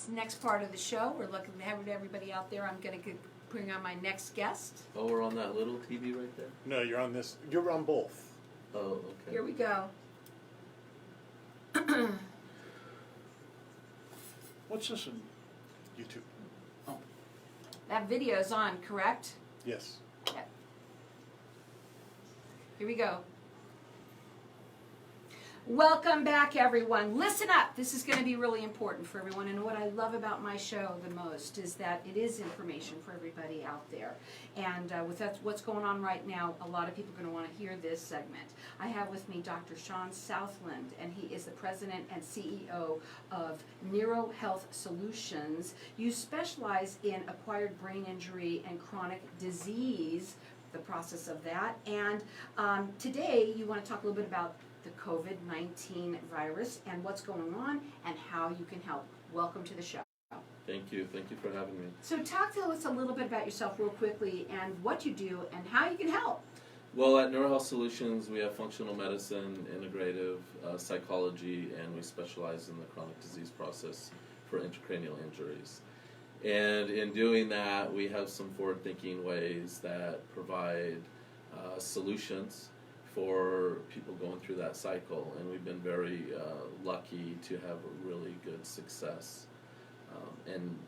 this next part of the show. We're looking to have everybody out there. I'm going to bring on my next guest. Oh, we're on that little TV right there? No, you're on this. You're on both. Oh, okay. Here we go. What's this in YouTube? Oh, That video's on, correct? yes. Yep. Here we go. Welcome back, everyone. Listen up. This is going to be really important for everyone. And what I love about my show the most is that it is information for everybody out there. And with what's going on right now, a lot of people are going to want to hear this segment. I have with me Dr. Sean Southland, and he is the president and CEO of NeuroHealth Solutions. You specialize in acquired brain injury and chronic disease, the process of that. And today you want to talk a little bit about the COVID-19 virus and what's going on and how you can help. Welcome to the show. Thank you for having me. So talk to us a little bit about yourself real quickly and what you do and how you can help. Well, at NeuroHealth Solutions, we have functional medicine, integrative psychology, and we specialize in the chronic disease process for intracranial injuries. And in doing that, we have some forward-thinking ways that provide solutions for people going through that cycle, and we've been very lucky to have a really good success. And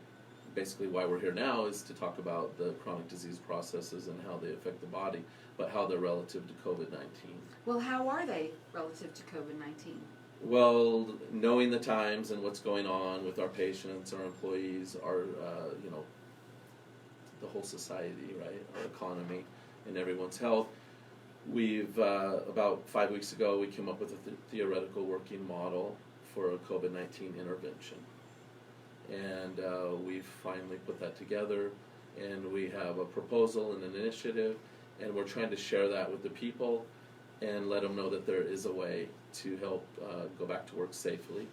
basically why we're here now is to talk about the chronic disease processes and how they affect the body, but how they're relative to COVID-19. Well, how are they relative to COVID-19? Well, knowing the times and what's going on with our patients, our employees, our, the whole society, right, our economy, and everyone's health, we've, about 5 weeks ago, we came up with a theoretical working model for a COVID-19 intervention. And we've finally put that together, and we have a proposal and an initiative, and we're trying to share that with the people and let them know that there is a way to help go back to work safely.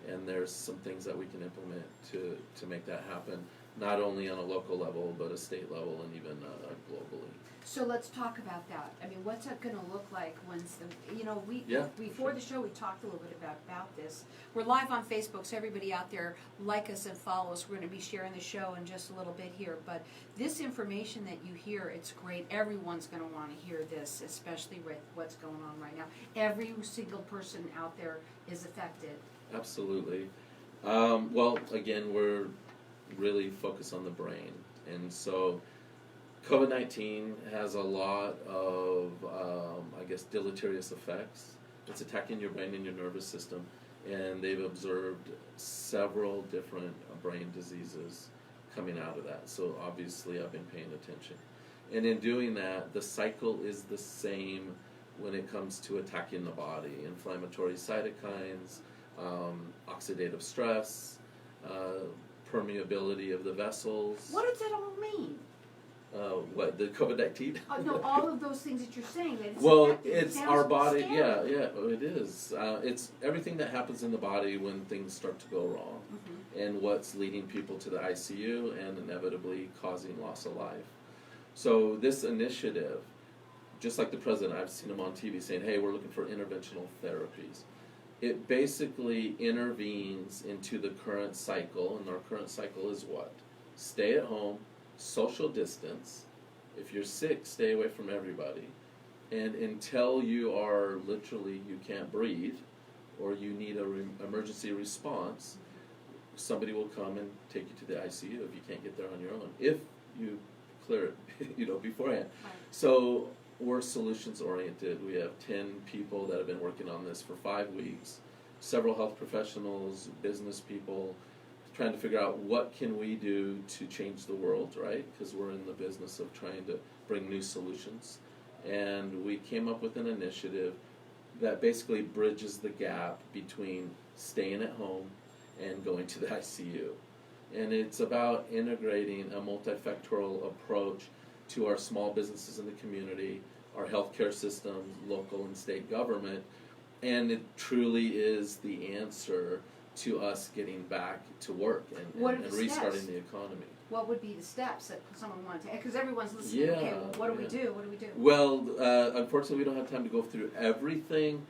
And there's some things that we can implement to make that happen, not only on a local level, but a state level and even globally. So let's talk about that. I mean, what's that going to look like once the, before sure. the show we talked a little bit about this. We're live on Facebook, so everybody out there, like us and follow us. We're going to be sharing the show in just a little bit here. But this information that you hear, it's great. Everyone's going to want to hear this, especially with what's going on right now. Every single person out there is affected. Absolutely. Well, again, we're really focused on the brain. And so COVID-19 has a lot of, deleterious effects. It's attacking your brain and your nervous system, and they've observed several different brain diseases coming out of that. So obviously I've been paying attention. And in doing that, the cycle is the same when it comes to attacking the body. Inflammatory cytokines, oxidative stress, permeability of the vessels. What does that all mean? The COVID-19? No, all of those things that you're saying. That it's Well, affected. it's It our sounds body. scary. Yeah, it is. It's everything that happens in the body when things start to go wrong, and what's leading people to the ICU and inevitably causing loss of life. So this initiative, just like the president, I've seen him on TV saying, "Hey, we're looking for interventional therapies." It basically intervenes into the current cycle, and our current cycle is what? Stay at home, social distance. If you're sick, stay away from everybody. And until you are literally, you can't breathe, or you need an emergency response, somebody will come and take you to the ICU if you can't get there on your own, if you clear it, beforehand. Right. So we're solutions oriented. We have 10 people that have been working on this for 5 weeks, several health professionals, business people, trying to figure out what can we do to change the world, right? Because we're in the business of trying to bring new solutions. And we came up with an initiative that basically bridges the gap between staying at home and going to the ICU. And it's about integrating a multifactorial approach to our small businesses in the community, our healthcare systems, local and state government, and it truly is the answer to us getting back to work and restarting steps? the economy. What would be the steps that someone wanted to take? Because everyone's listening. Yeah, Okay, well, what do we yeah. do? What do we do? Well, unfortunately, we don't have time to go through everything,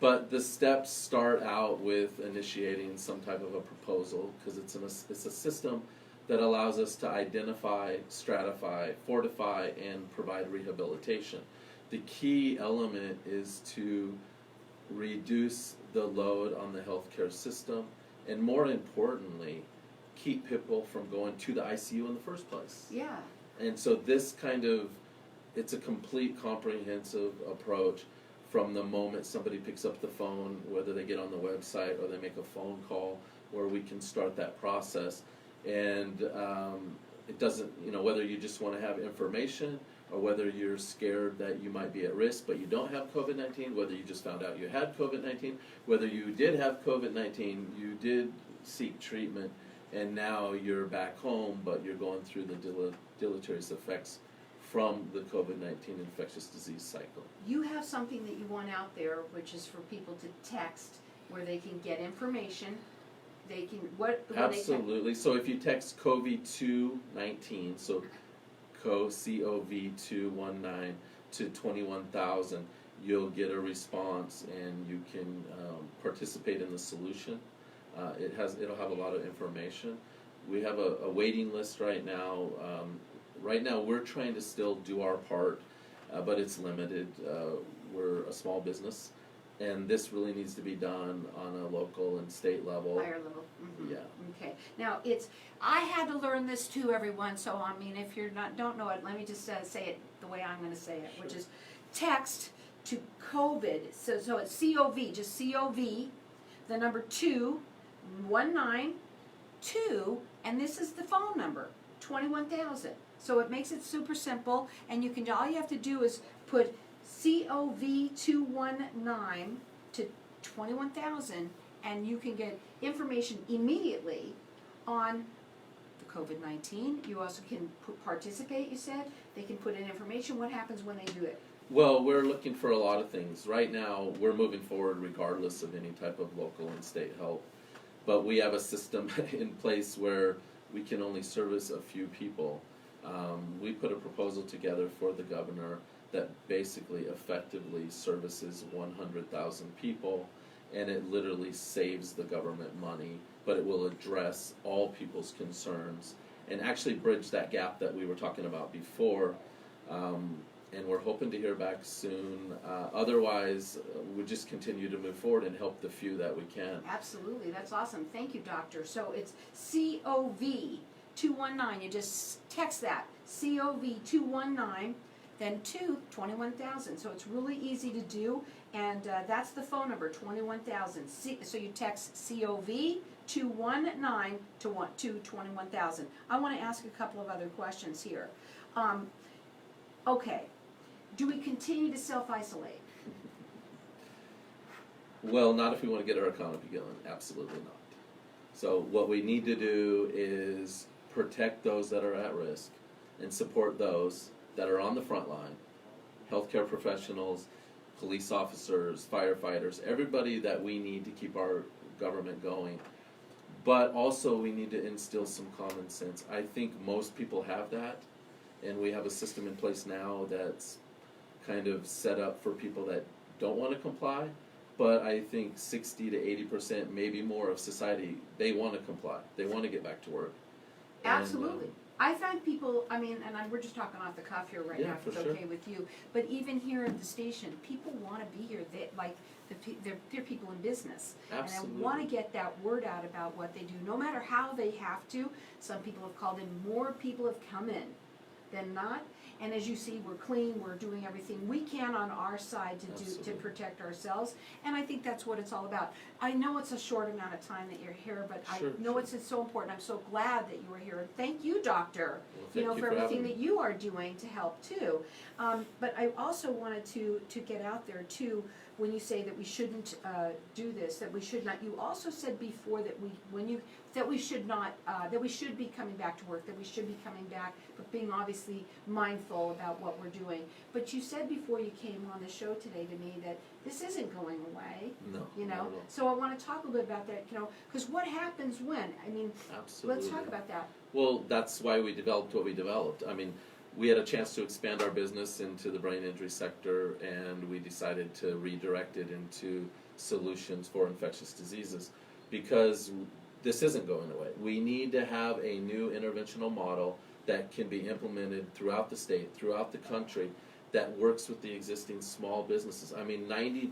But the steps start out with initiating some type of a proposal, because it's a system that allows us to identify, stratify, fortify, and provide rehabilitation. The key element is to reduce the load on the healthcare system, and more importantly, keep people from going to the ICU in the first place. Yeah. And so this it's a complete comprehensive approach from the moment somebody picks up the phone, whether they get on the website or they make a phone call, where we can start that process. And it doesn't, whether you just want to have information or whether you're scared that you might be at risk but you don't have COVID-19, whether you just found out you had COVID-19, whether you did have COVID-19, you did seek treatment, and now you're back home but you're going through the deleterious effects from the COVID-19 infectious disease cycle. You have something that you want out there, which is for people to text, where they can get information. They can, Absolutely. So if you text COVID-219, so COV219 to 21,000, you'll get a response and you can participate in the solution. It'll have a lot of information. We have a waiting list right now. Right now we're trying to still do our part, but it's limited. We're a small business, and this really needs to be done on a local and state level. Higher level. Mm-hmm. Yeah. Okay. Now I had to learn this too, everyone. So I mean, if you're don't know it, let me just say it the way I'm going to say it, which is text to COVID. So it's COV, just COV, the number 219, and this is the phone number 21,000. So it makes it super simple, and all you have to do is put COV219 to 21,000, and you can get information immediately on the COVID-19. You also can participate, you said. They can put in information. What happens when they do it? Well, we're looking for a lot of things. Right now, we're moving forward regardless of any type of local and state help. But we have a system in place where we can only service a few people. We put a proposal together for the governor that basically effectively services 100,000 people, and it literally saves the government money, but it will address all people's concerns and actually bridge that gap that we were talking about before. And we're hoping to hear back soon. Otherwise, we'll just continue to move forward and help the few that we can. Absolutely, that's awesome. Thank you, doctor. So it's COV219. You just text that, COV219, then 21,000. So it's really easy to do, and that's the phone number, 21,000. So you text COV219 to 21,000. I want to ask a couple of other questions here. Okay, do we continue to self-isolate? Well, not if we want to get our economy going. Absolutely not. So what we need to do is protect those that are at risk and support those that are on the front line, healthcare professionals, police officers, firefighters, everybody that we need to keep our government going. But also we need to instill some common sense. I think most people have that, and we have a system in place now that's kind of set up for people that don't want to comply. But I think 60 to 80%, maybe more of society, they want to comply. They want to get back to work. Absolutely. I find people, we're just talking off the cuff here right now, if it's okay with you, but even here at the station, people want to be here. They're people in business. Absolutely. And I want to get that word out about what they do, no matter how they have to. Some people have called in, more people have come in than not. And as you see, we're clean, we're doing everything we can on our side to protect ourselves, and I think that's what it's all about. I know it's a short amount of time that you're here, but I know it's so important. I'm so glad that you were here, and thank you, doctor, for everything that you are doing to help too. But I also wanted to get out there too, when you say that we shouldn't do this, that we should not. You also said before that we should not, that we should be coming back to work, that we should be coming back, but being obviously mindful about what we're doing. But you said before you came on the show today to me that this isn't going away. No. Not at all. So I want to talk a little bit about that, because what happens when? Absolutely. Let's talk about that. Well, that's why we developed what we developed. We had a chance to expand our business into the brain injury sector, and we decided to redirect it into solutions for infectious diseases, because this isn't going away. We need to have a new interventional model that can be implemented throughout the state, throughout the country, that works with the existing small businesses. I mean, 90%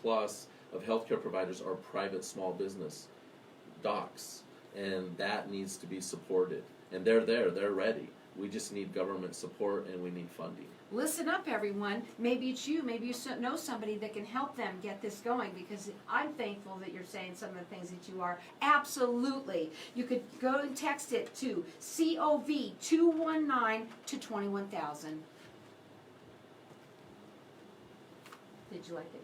plus of healthcare providers are private small business docs, and that needs to be supported. And they're there, they're ready. We just need government support, and we need funding. Listen up, everyone. Maybe it's you. Maybe you know somebody that can help them get this going, because I'm thankful that you're saying some of the things that you are. Absolutely. You could go and text it to COV219 to 21,000. Did you like it?